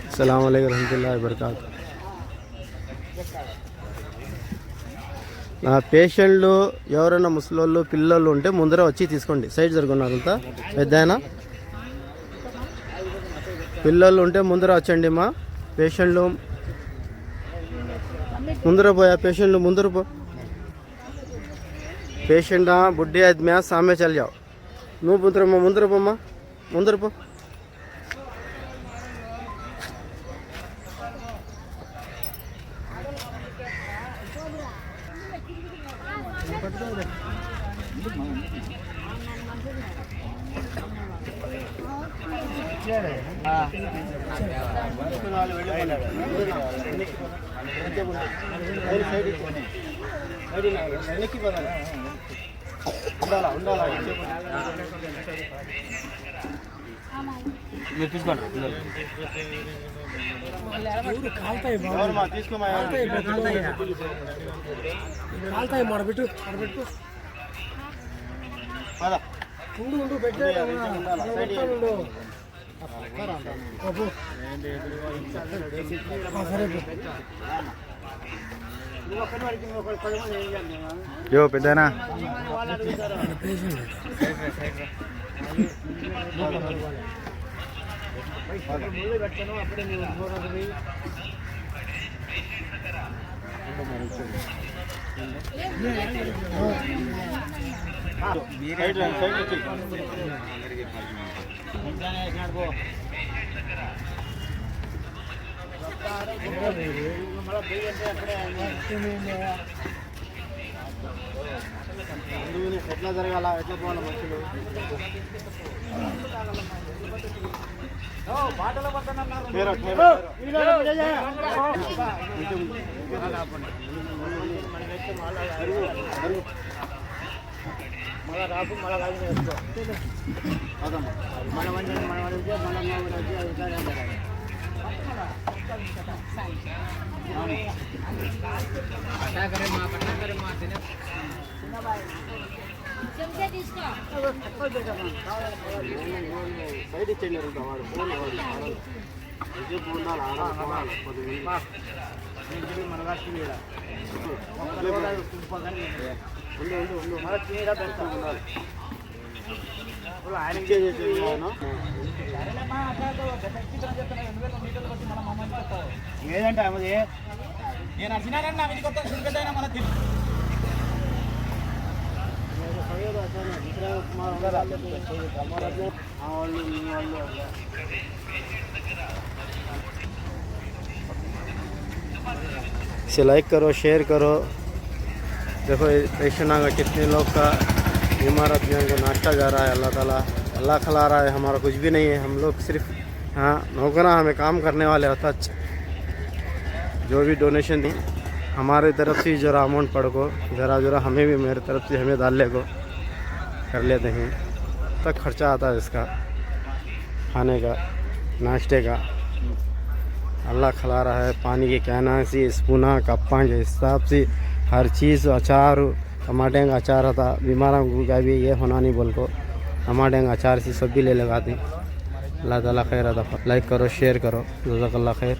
अस्सलाम वालेकुम रहमतुल्लाहि व बरकातुहू. నా పేషెంట్లు ఎవరైనా ముసలోళ్ళు పిల్లలు ఉంటే ముందర వచ్చి తీసుకోండి. సైడ్ జరుగున్నారంతా పెద్దాయన పిల్లలు ఉంటే ముందర వచ్చండి. మా పేషెంట్లు ముందర పోయా, పేషెंटలు ముందర పో. पेशेंट बुढ़े आदमी सामने चल जाओ. नू मुंदर पोमा मुंदर पो. जो పెద్దనా ఎట్లా జరగాల ఎట్లా పోవాలి మనుషులు మళ్ళా రాపు మళ్ళా వేసుకో మన సైడ్ ఇచ్చేయండి వాడు ఫోన్ మన ఆయన ఏదంటే అమ్మది నేను అర్చినారన్నా ఇది కొత్త సుడిపెద్దైనా మన इसे लाइक करो, शेयर करो. देखो पेशेंट आगे कितने लोग का बीमार आदमियों को नाश्ता जा रहा है. अल्लाह ताला अल्लाह खिला रहा है. हमारा कुछ भी नहीं है. हम लोग सिर्फ हाँ नौकरा हमें काम करने वाले होता. जो भी डोनेशन दी हमारे तरफ से जरा अमाउंट पड़ को जरा हमें भी मेरे तरफ से हमें डाल ले को कर लेते हैं. तक खर्चा आता है इसका खाने का नाश्ते का. अल्लाह खिला रहा है. पानी के कहना से स्पूना कप्पा के हिसाब से हर चीज़ अचार टमाटे का अचार था. बीमारों का भी ये होना नहीं बोल को टमाटे का अचार से सब भी ले लगाते. अल्लाह ताला खैर अता. लाइक करो, शेयर करो. जज़ाकल्लाह खैर.